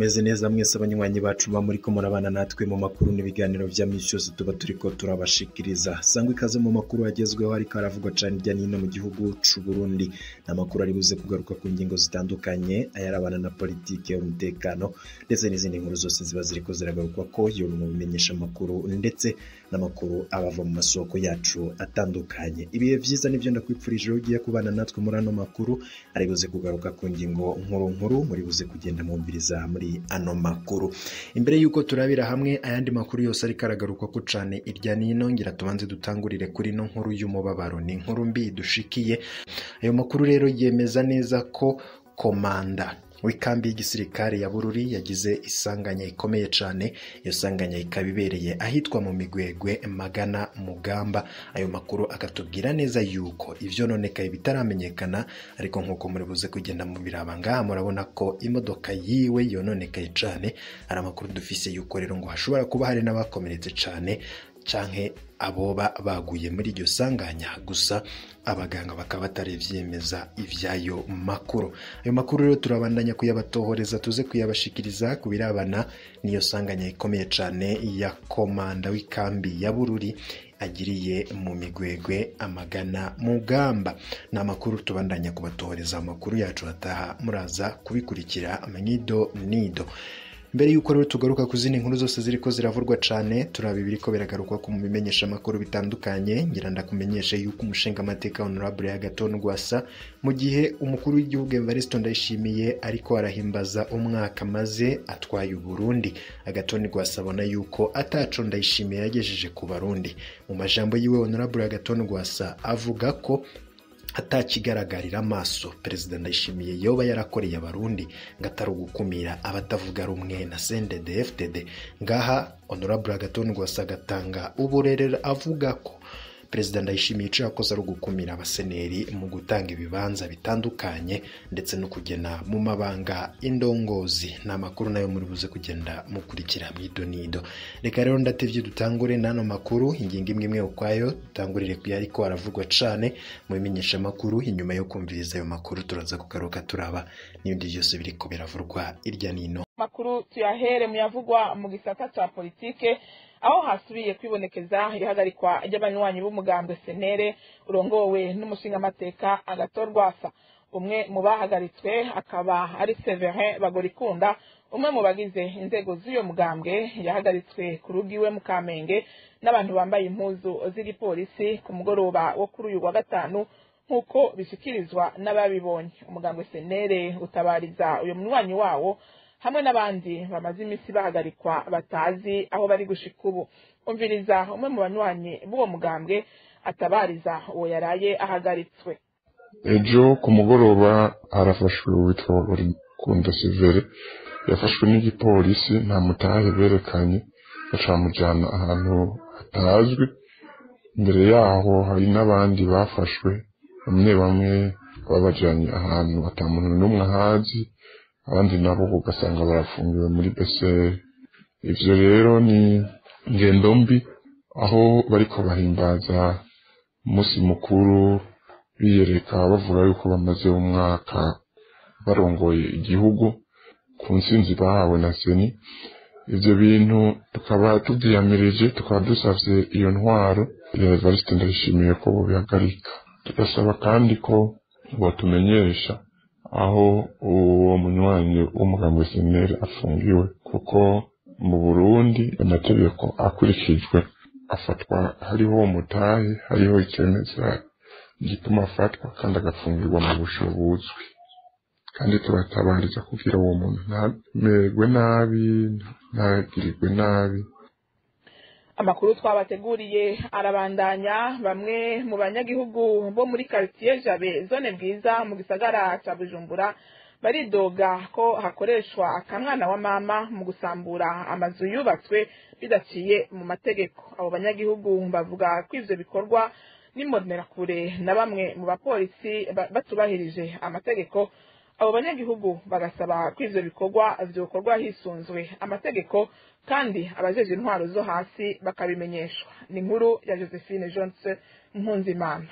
mumeze neza mwese abanywanyi bacu muri ko murabana natwe mu makuru n'ibiganiro vya misi yose tuba turiko turabashikiriza. Sangwe ikaze mu makuru agezweho ariko aravugwa cyane irya nino mu gihugu c'u Burundi. Namakuru ari buze kugaruka ku ngingo zitandukanye ayarabana na politike y'umutekano ndetse n'izindi nkuru zose ziba ziriko ziragarukwa ko yo mu bimenyesha makuru ndetse n'amakuru abava mu masoko yacu atandukanye. Ibihe vyiza nivyo ndakwipfurije ugiye kubana natwe muri ano makuru ari buze kugaruka ku ngingo nkuru muri buze kugenda mumbiriza muri ano makuru. Imbere yuko turabira hamwe ayandi makuru yose ari karagaruka ko cane irya nino ngira tubanze dutangurire kuri no nkuru y'umubabaro ni nkuru mbi dushikiye. Ayo makuru rero yemeza neza ko komanda w'ikambi y'igisirikare ya Bururi yagize isanganya ikomeye cane. Iyo sanganya ikabibereye ahitwa mu Migwegwe Magana Mugamba. Ayo makuru akatubwira neza yuko ivyo nonekaye bitaramenyekana ariko nkuko muri buze kugenda mu birabanga murabona ko imodoka yiwe yononekaye cane. Ari amakuru dufise yuko rero ngo hashobora kuba hari n'abakomeretse cane canke aboba baguye muri iryo sanganya, gusa abaganga bakaba batarevyemeza ivyayo makuru. Ayo makuru rero turabandanya kuyabatohoreza tuze kuyabashikiriza kubirabana niyo sanganya ikomeye cane ya komanda w'ikambi ya Bururi agiriye mu Migwegwe Amagana Mugamba. Na makuru tubandanya kubatohoreza amakuru yacu ataha muraza kubikurikira amanyido nido. Mbere yuko rero tugaruka kuzindi nkuru zose ziriko ziravurwa cane turabibiriko biragaruka ku bimenyesha makuru bitandukanye. Ngira ndakumenyesha yuko umushinga amateka Honorable Agathon Rwasa mu gihe umukuru w'igihugu Evariste Ndayishimiye ariko arahimbaza umwaka maze atwaye Burundi. Agathon Rwasa abona yuko ataco Ndayishimiye yagejeje ku Barundi. Mu majambo yiwe Honorable Agathon Rwasa avuga ko atacigaragarira amaso President Ndayishimiye yoba yarakoreye Abarundi ngatari gukumira abatavuga rumwe na CNDD-FDD. Ngaha Honorable Agathon Rwasa agatanga uburere avuga ko President Ndayishimiye ico yakoze ari gukumira abaseneri mu gutanga ibibanza bitandukanye ndetse no kugena mu mabanga indongozi. Na makuru nayo muri buze kugenda mukurikira mwidonido. Reka rero ndatevye dutangure nano makuru ingingo imwe ukwayo dutangurire kuyari ko aravugwa cane mu bimenyesha makuru. Inyuma yo kumviriza ayo makuru turaza kugaruka turaba n'ibindi byose biriko biravurwa irya nino. Makuru tuyahere muyavugwa mu gisata ca politike aho hasubiye kwibonekeza ihagarikwa ry'abanywanyi b'umugambwe senere urongowe n'umushinga amateka Agathon Rwasa. Umwe mu bahagaritswe akaba ari Severin Bagorikunda, umwe mu bagize inzego z'uyo mugambwe yahagaritswe ku rugiwe mu Kamenge n'abantu bambaye impuzu z'igipolisi ku mugoroba wo kuri uyu wa gatanu nkuko bishikirizwa n'ababibonye. Umugambwe senere utabariza uyo munywanyi wawo hamwe n'abandi bamaze imisi bahagarikwa batazi aho bari gushika ubu. Umviriza umwe mu banywanyi b'uwo mugambwe atabariza uwo yaraye ahagaritswe. Ejo ku mugoroba harafashwe uwitwa Bagorikunda Severe, yafashwe n'igipolisi nta mutahe berekanye bacamujana ahantu hatazwi. Imbere yaho hari n'abandi bafashwe bamwe babajanye ahantu atamuntu n'umwe ahazi, abandi nabo ugasanga barafungiwe muri BCR. Ivyo rero ni ngendo mbi aho bariko bahimbaza umunsi mukuru biyereka bavuga yuko bamaze umwaka barongoye igihugu ku ntsinzi bahawe na Seni. Ivyo bintu tukaba tuvyiyamirije, tukaba dusavye iyo ntwaro ya Evariste Ndayishimiye ko bobihagarika. Tugasaba kandi ko botumenyesha aho uwo munywanyi w'umugambwe senere afungiwe, kuko mu Burundi amategeko akurikijwe afatwa hariho umutahe, hariho icemeza gituma afatwa kandi agafungirwa mu busho buzwi. Kandi turatabariza kugira uwo muntu ntamerwe nabi, ntagirirwe nabi. Amakuru twabateguriye arabandanya. Bamwe mu banyagihugu bo muri quartier Jabe zone Bwiza mu gisagara ca Bujumbura baridoga ko hakoreshwa akamwana wa mama mu gusambura amazu yubatswe bidaciye mu mategeko. Abo banyagihugu bavuga ko ivyo bikorwa n'imbonerakure na bamwe mu bapolisi batubahirije amategeko. Abo banyagihugu bagasaba ko ivyo bikorwa vyokorwa hisunzwe amategeko kandi abajeje intwaro zo hasi bakabimenyeshwa. Ni inkuru ya Josephine Johnson Mpunzimana.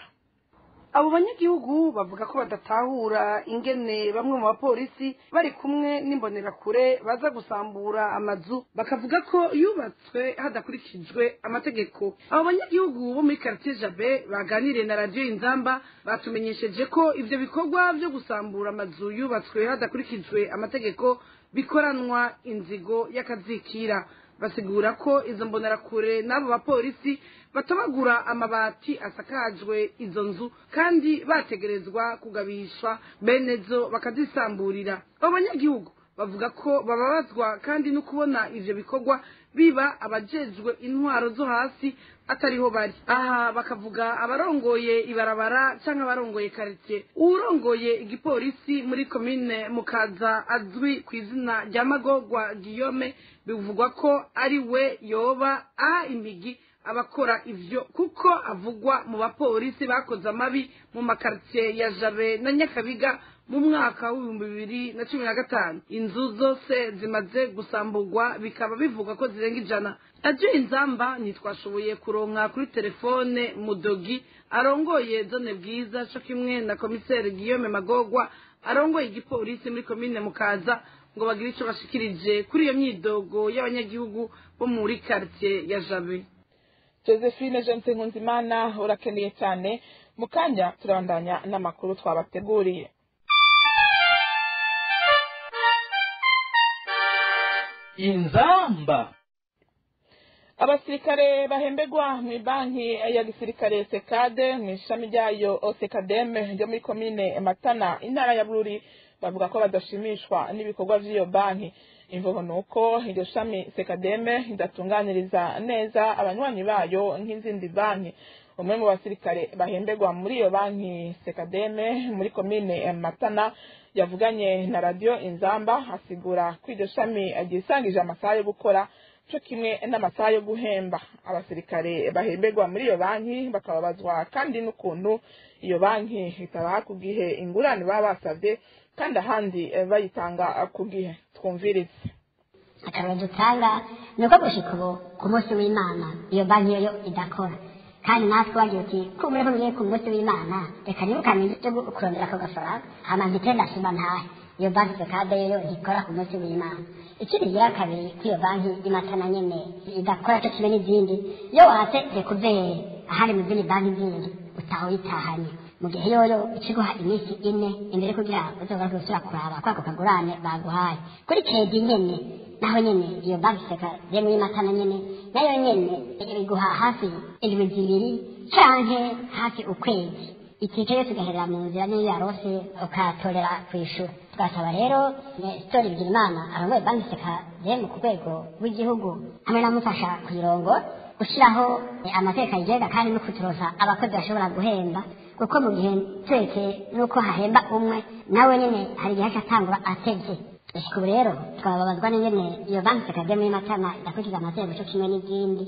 abo banyagihugu bavuga ko badatahura ingene bamwe mu bapolisi bari kumwe n'imbonerakure baza gusambura amazu bakavuga ko yubatswe hadakurikijwe amategeko. Abo banyagihugu bo muri quartier Jabe baganiriye na radio Inzamba batumenyesheje ko ivyo bikorwa vyo gusambura amazu yubatswe hadakurikijwe amategeko bikoranwa inzigo y'akazikira. Basigura ko izo mbonerakure n'abo bapolisi batobagura amabati asakajwe izo nzu kandi bategerezwa kugabishwa benezo bakazisamburira. Abanyagihugu bavuga ko bababazwa kandi no kubona ivyo bikorwa biba abajejwe intwaro zo hasi atariho bari. Aha bakavuga abarongoye ibarabara canke abarongoye quartier. Urongoye igipolisi muri commune Mukaza azwi kw'izina rya Magogwa Guillaume bivugwa ko ari we yoba imigi abakora ivyo kuko avugwa mu bapolisi bakoze amabi mu makartier ya Jabe na Nyakabiga mu mwaka wa 2015. Inzu zose zimaze gusamburwa bikaba bivuga ko zirenga 100. Radio Inzamba ntitwashoboye kuronka kuri telefone Mudogi arongoye zone Bwiza cyo kimwe na komiseri Guillaume Magogwa arongoye igipolisi muri commune Mukaza ngo bagire ico bashikirije kuri iyo myidogo y'abanyagihugu bo muri quartier ya Jabe. Josephine Jensen Nkunzimana urakeneye cyane mukanya turabandanya n'amakuru twabateguriye. Inzamba. Abasirikare bahembegwa mu banki ya gisirikare Sekade mu ishami ryayo Osekademe ryo muri commune Matana intara ya Bururi bavuga ko badashimishwa n'ibikorwa by'iyo banki. Imvugo nuko iryo shami Sekademe idatunganiriza neza abanywanyi bayo nk'izindi banki. Umwe mu basirikare bahembegwa muri iyo banki Sekademe muri commune Matana yavuganye na radio Inzamba asigura ko iryo shami agisangije amasaha yo gukora cyo kimwe n'amasaha yo guhemba. Abasirikare bahembegwa muri iyo banki bakababazwa kandi n'ukuntu iyo banki itabaha ku gihe ingurane baba basavye kandi ahandi bayitanga ku gihe. Twumvirize. Akarero dutanga nuko gushika ubu ku munsi w'Imana iyo banki yo idakora kandi natwe wagiye uti ko muri bamwe ku munsi w'Imana reka nibukane ibyo kurondera ko gafara hama ngitenda shima ntahe iyo banki Sekade yo ikora ku munsi w'Imana. Ikindi gira kabiri k'iyo banki y'Imatana nyene idakora cyo kimwe n'izindi yo wate rekuvere ahari mu zindi banki zindi utaho yitahanye mu gihe yoyo ikiguha iminsi 4 imbere kugira uzoga gusura kuraba kwako kagurane baguhaye kuri kredi nyene naho nyene iyo banki Sekade muri Matana nyene nayo nyene iguha hafi 2 canke hafi ukwezi ikikeye tugaherera mu nzira niyo yarose ukatorera kwishura. Tugasaba rero Story Bigirimana arongoye banki Sekade mu rwego rw'igihugu hamwe namufasha kuyirongo gushiraho amateka yigega kandi no kuturoza abakozi bashobora guhemba kuko mu gihe twese nuko hahemba umwe nawe nyene hari gihe cyatangura atevye. Eshiko rero twababazwa n'ingene iyo banki Sekade muri Matana idakurikiza amategeko cyo kimwe n'izindi.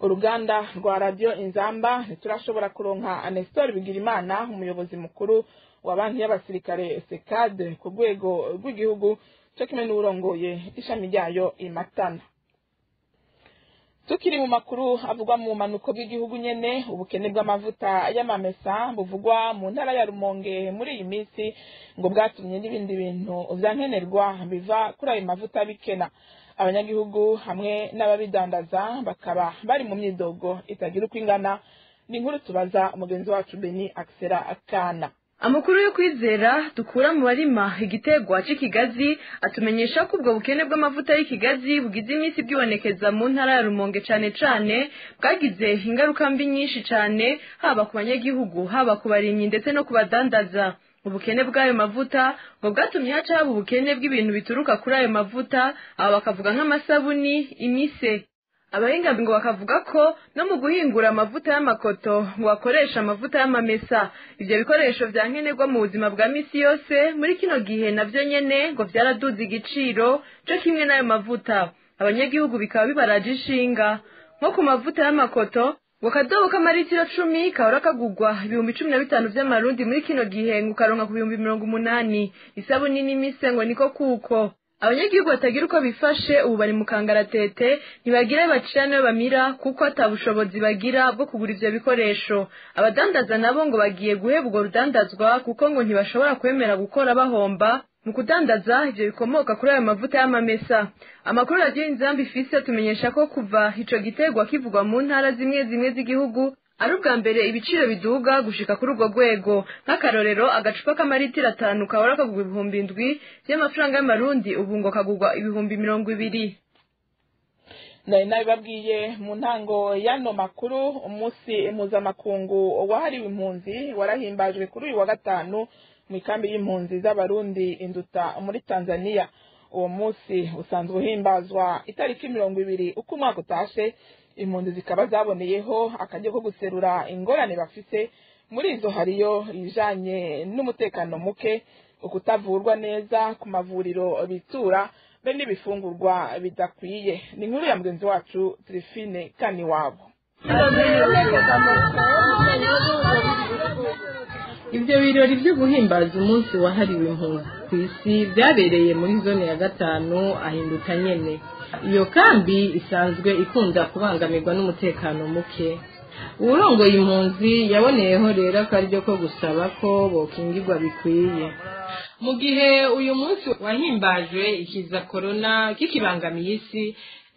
Uruganda rwa radio Inzamba ntiturashobora kuronka Nestor Bigirimana umuyobozi mukuru wa banki y'abasirikare Sekade ku rwego rw'igihugu cyo kimwe n'urongoye ishami ryayo Imatana. Tukiri mu makuru avugwa mu manuko bw'igihugu nyene ubukene bw'amavuta y'amamesa buvugwa mu ntara ya Rumonge muri iyi minsi ngo bwatumye n'ibindi bintu vyankenerwa biva kuri ayo mavuta bikena. Abanyagihugu hamwe n'ababidandaza bakaba bari mu myidogo itagira uko ingana. Ni inkuru tubaza umugenzi wacu Beni Axera Akana. Amakuru yo kwizera dukura mu barima igitegwa cy'ikigazi atumenyesha ko ubwo bukene bw'amavuta y'ikigazi bugize iminsi bwibonekeza mu ntara ya Rumonge cane bwagize ingaruka mbi nyinshi cane haba ku banyagihugu haba ku barimyi ndetse no kubadandaza. Ubukene bw'ayo mavuta ngo bwatumye haca haba ubukene bw'ibintu bituruka kuri ayo mavuta aba bakavuga nk'amasabuni imise. Abahinga ngo bakavuga ko no mu guhingura amavuta y'amakoto ngo bakoresha amavuta y'amamesa. Ivyo bikoresho vyankenerwa mu buzima bwa misi yose muri kino gihe navyo nyene ngo vyaraduze igiciro cyo kimwe n'ayo mavuta. Abanyagihugu bikaba bibaraje ishinga nko ku mavuta y'amakoto ngo kadobo k'amaritiro 10 kahora kagugwa 15,000 vy'amarundi muri kino gihe ngo karonka ku 80,000. Isabuni n'imise ngo niko kuko abanyagihugu batagira uko bifashe ubu bari mu kangaratete ntibagira bacira niyo bamira kuko atabushobozi bagira bwo kugura ivyo bikoresho. Abadandaza nabo ngo bagiye guheba urwo rudandazwa kuko ngo ntibashobora kwemera gukora bahomba mu kudandaza ivyo bikomoka kuri ayo mavuta y'amamesa. Amakuru radiyo Inzamba ifise tumenyesha ko kuva ico giterwa kivugwa mu ntara zimwe zimwe z'igihugu ari ubwa mbere ibiciro biduga gushika kuri urwo rwego. Nk'akarorero agacupa k'amaritiro 5 kahora kagurwa 7,000 y'amafaranga y'amarundi ubu ngo kagurwa 20,000. Nari nabibabwiye mu ntango y'ano makuru, umunsi mpuzamakungu wahariwe impunzi warahimbajwe kuri uyu wa gatanu mu ikambi y'impunzi z'abarundi Induta muri Tanzania. Uwo munsi usanzwe uhimbazwa itariki 20 uko umwaka utashe. Impunzi zikaba zaboneyeho akaryo ko guserura ingorane bafise, muri izo hariyo ibijanye n'umutekano muke, ukutavurwa neza ku mavuriro bitura, be n'ibifungurwa bidakwiye. Ni inkuru ya mugenzi wacu Trifine Kaniwabo. Ivyo birori vyo guhimbaza umunsi wahariwe impunzi ku isi vyabereye muri zone ya 5 ahinduka nyene. Iyo kambi isanzwe ikunda kubangamirwa n'umutekano muke. Urongoye impunzi yaboneyeho rero akaryo ko gusaba ko bokingirwa bikwiye. Mu gihe uyu munsi wahimbajwe ikiza corona kikibangamiye isi,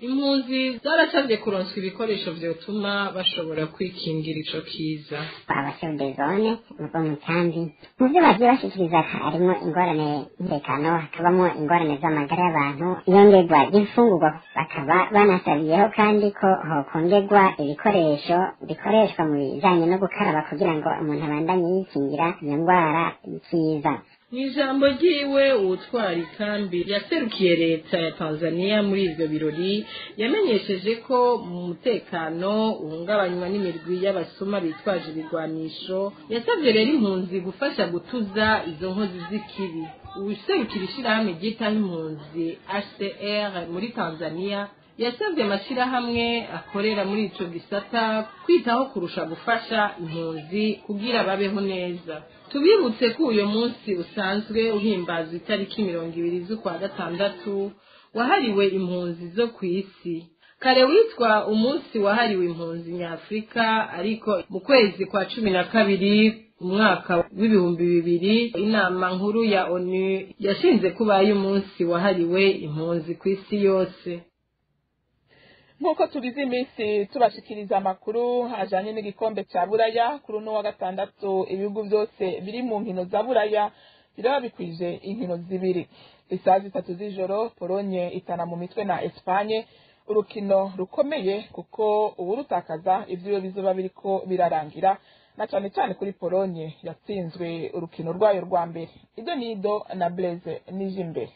impunzi zarasabye kuronswa ibikoresho vyotuma bashobora kwikingira ico kiza. Abashinzwe zone nuko mu kambi mu byo bagiye bashikiriza harimo ingorane y'umutekano, hakabamo ingorane z'amagara y'abantu, iyongerwa ry'imfungurwa, bakaba banasabiyeho kandi ko hokongerwa ibikoresho bikoreshwa mu bijanye no gukaraba kugira ngo umuntu abandanye yikingira iyo ndwara y'ikiza. Mw'ijambo ryiwe uwutwara ikambi yaserukiye leta ya Tanzania muri ivyo birori yamenyesheje ko mu mutekano uhungabanywa n'imirwi y'abasuma bitwaje ibigwanisho. Yasavye rero impunzi gufasha gutuza izo nkozi z'ikibi. Uwuserukira ishirahamwe ryitaho impunzi HCR muri Tanzania yasavye amashirahamwe akorera muri ico gisata kwitaho kurusha gufasha impunzi kugira babeho neza. Tubibutse ko uyu munsi usanzwe uhimbazwa itariki 20 z'ukwa gatandatu wahariwe impunzi zo ku isi. Kare witwa umunsi wahariwe impunzi nyafrika, ariko mu kwezi kwa 12 umwaka w'2000 inama nkuru ya ONU yashinze kubaye umunsi wahariwe impunzi ku isi yose. Nkuko tubizi iminsi tubashikiriza amakuru ajanye n'igikombe ca Buraya, kuri uno wa gatandatu ibihugu byose biri mu nkino za Buraya biraba bikwije inkino zibiri. Isaha 3 z'ijoro Polonye itana mu mitwe na Espagne, urukino rukomeye kuko uburutakaza ivyo bizoba biriko birarangira, na cane cane kuri Polonye yatsinzwe urukino rwayo rwa mbere. Ido nido na Blaise Nijimbere.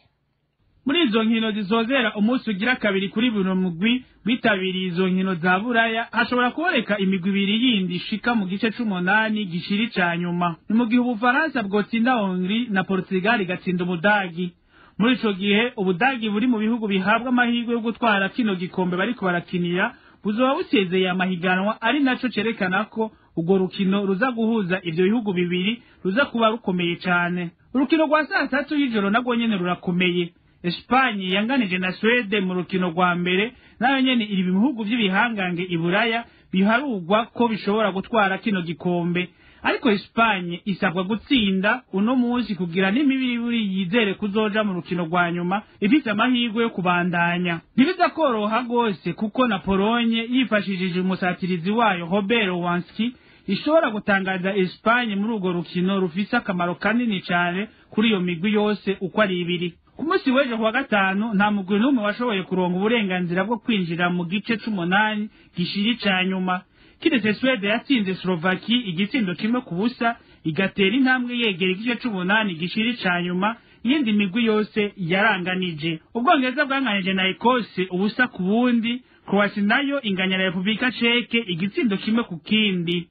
Muri izo nkino zizozera umunsi ugira kabiri kuri buri mugwi bitabiriye izo nkino za Buraya, hashobora kuboneka imigwi ibiri yindi ishika mu gice c'8 gishiri ca nyuma. Ni mu gihe Ubufaransa bwotsinda Hongrie na Portugal gatsinda Ubudagi. Muri ico gihe Ubudagi buri mu bihugu bihabwa amahirwe yo gutwara kino gikombe bariko barakinira, buzoba busezeye amahiganwa, ari naco cerekana ko urwo rukino ruza guhuza ivyo bihugu bibiri ruza kuba rukomeye cane. Urukino rwa saa 3 y'ijoro nagwo nyene rurakomeye. Espagne yanganije na Swede mu rukino rwa mbere, nayo nyene iri bihugu vy'ibihangange iburaya biharugwa ko bishobora gutwara kino gikombe. Ariko Espagne isabwa gutsinda uno munsi kugira n'imibiri buri yizere kuzoja mu rukino rwa nyuma ifite amahirwe yo kubandanya. Ntibiza koroha gose kuko na Polonye yifashishije umusatirizi wayo Robert Lewandowski ishobora gutangaza Espagne muri urwo rukino rufise akamaro kanini cyane kuri iyo migwi yose uko ari ibiri. Ku munsi w'ejo wa gatanu nta mugwi n'umwe washoboye kuronka uburenganzira bwo kwinjira mu gice c'8 gishiri ca nyuma. Kiretse Swede yatsinze Slovaki igitsindo 1-0 igatera intambwe yegera igice c'8 gishiri ca nyuma, yindi migwi yose yaranganije. Ubwongereza bwanganije na Ecosse ubusa ku bundi, Croatia nayo inganya na Republika Czech igitsindo 1-0.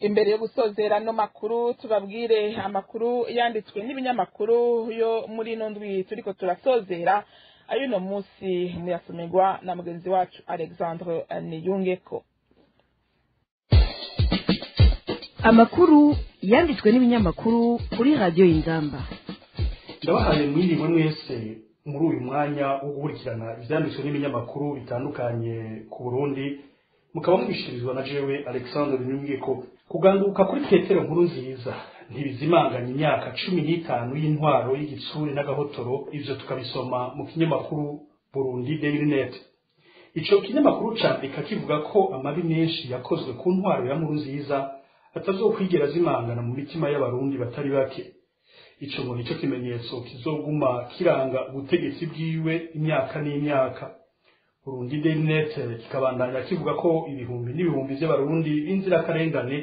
Imbere yo gusozera no makuru tubabwire amakuru yanditswe n'ibinyamakuru yo muri nondwi turiko turasozera, ayo no munsi muyasomerwa na mugenzi wacu Alexandre Niyungeko. Amakuru yanditswe n'ibinyamakuru kuri Radio Inzamba. ndabahaye mwiriwe mwese muri uyu mwanya wo gukurikirana ivyanditswe n'ibinyamakuru bitandukanye ku Burundi mukaba mubishirizwa na jewe Alexandre Nyungeko. Kuganduka kuri Petero Nkurunziza ntibizimanganya imyaka 15 y'intwaro y'igitsuri n'agahotoro, ivyo tukabisoma mu kinyamakuru Burundi Daily Net. Ico kinyamakuru candika kivuga ko amabi menshi yakozwe ku ntwaro ya Nkurunziza atazokwigera zimangana mu mitima y'abarundi batari bake. Ico ngo nico kimenyetso kizoguma kiranga ubutegetsi bwiwe imyaka n'imyaka. Burundi Daily Net kikabandanya kivuga ko ibihumbi n'ibihumbi by'abarundi b'inzirakarengane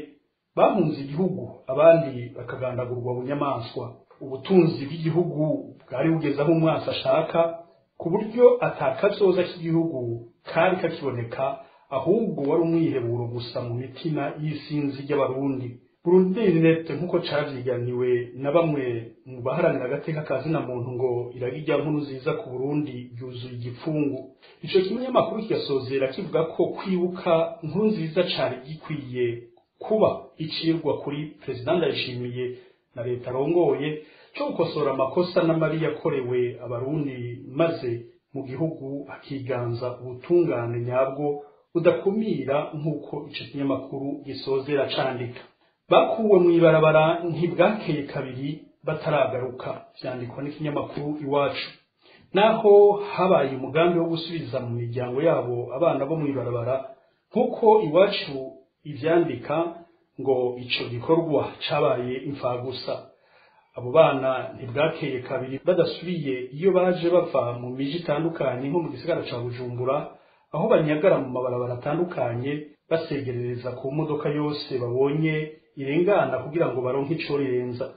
bahunze igihugu, abandi bakagandagurwa bunyamaswa. Ubutunzi bw'igihugu bwari bugeze aho umwasi ashaka, ku buryo atakazoza k'igihugu kari kakiboneka, ahubwo wari umwiheburo gusa mu mitima y'isinzi ry'abarundi. Burundi Daily Net nkuko cavyiganiwe na bamwe mu baharanira agateka ka zina muntu ngo iragirya Nkurunziza ku Burundi yuzuye igipfungu. Ico kinyamakuru kigasozera kivuga ko kwibuka Nkurunziza cari gikwiye kuba icirwa kuri President Ndayishimiye na leta arongoye cyo gukosora amakosa n'amabi yakorewe abarundi, maze mu gihugu akiganza ubutungane nyabwo budakumira nk'uko ico kinyamakuru gisozera candika. Bakuwe mw'ibarabara ntibwakeye kabiri bataragaruka, vyandikwa n'ikinyamakuru Iwacu. Naho habaye umugambi wo gusubiza mu miryango yabo abana bo mw'ibarabara nk'uko Iwacu ivyandika, ngo ico gikorwa cabaye imfagusa. Abo bana ntibwakeye kabiri badasubiye iyo baje bava mu miji itandukanye nko mu gisagara ca Bujumbura, aho banyagara mu mabarabara atandukanye basegerereza ku modoka yose babonye irengana kugira ngo baronke ico rirenza.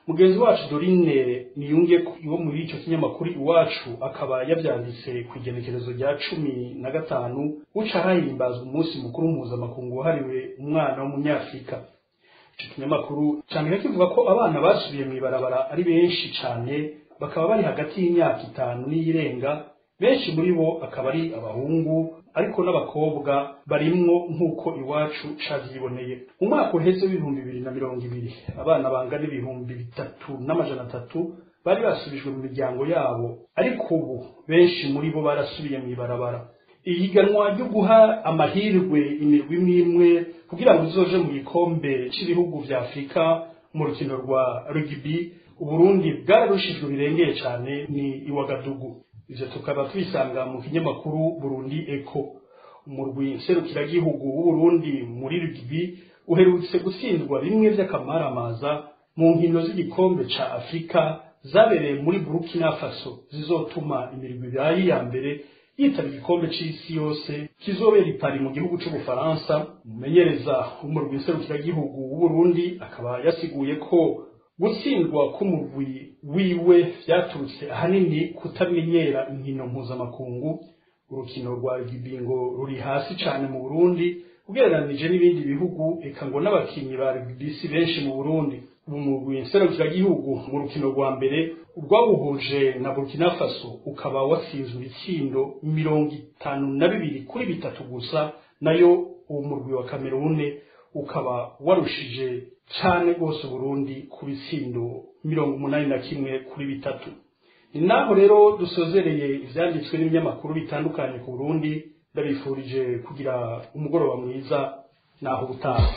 Mugenzi wacu Dorine Niyungeko wo muri ico kinyamakuru Iwacu akaba yavyanditse ku igenekerezo rya 15 uca hahimbazwa umunsi mukuru mpuzamakungu wahariwe umwana w'umunyafrika. Ico kinyamakuru candika kivuga ko abana basubiye mw'ibarabara ari benshi cane, bakaba bari hagati y'imyaka 5 n'iyirenga, benshi muri bo akaba ari abahungu ariko n'abakobwa barimwo nk'uko Iwacu cavyiboneye. Mu mwaka uheze w'ibihumbi 2020 abana bangana 3,300 bari basubijwe mu miryango yabo, ariko ubu benshi muri bo barasubiye mw'ibarabara. Ihiganwa ryo guha amahirwe imirwi imwe kugira ngo izoje mu gikombe cy'ibihugu vya Afrika mu rukino rwa rugby, Uburundi bwararushijwe birengeye cyane ni Iwagadugu. Ivyo tukaba tubisanga mu kinyamakuru Burundi Echo. Umurwi nserukiragihugu w'Uburundi muri rugby uherutse gutsindwa bimwe vy'akamaramaza mu nkino z'igikombe ca Afrika zabereye muri Burkina Faso, zizotuma imirwi ibiri ya mbere yitaba igikombe c'isi yose kizobera i Paris mu gihugu c'Ubufaransa. Umumenyereza w'umurwi nserukiragihugu w'Uburundi akaba yasiguye ko gutsindwa k'umurwi wiwe vyaturutse ahanini kutamenyera inkino mpuzamakungu. Urukino rwa rugby ngo ruri hasi cane mu Burundi ugereranije n'ibindi bihugu, eka ngo n'abakinyi ba rugby si benshi mu Burundi. Umurwi nserukiragihugu mu rukino rwa mbere urwabuhuje na Burkina Faso ukaba watsinzwe ibitsindo 52-3 gusa, nayo uwo murwi wa Cameroon ukaba warushije cane gose Burundi ku bitsindo 81-3. Ni naho rero dusozereye ivyanditswe n'ibinyamakuru bitandukanye ku Burundi. Ndabifurije kugira umugoroba mwiza naho ubutaha.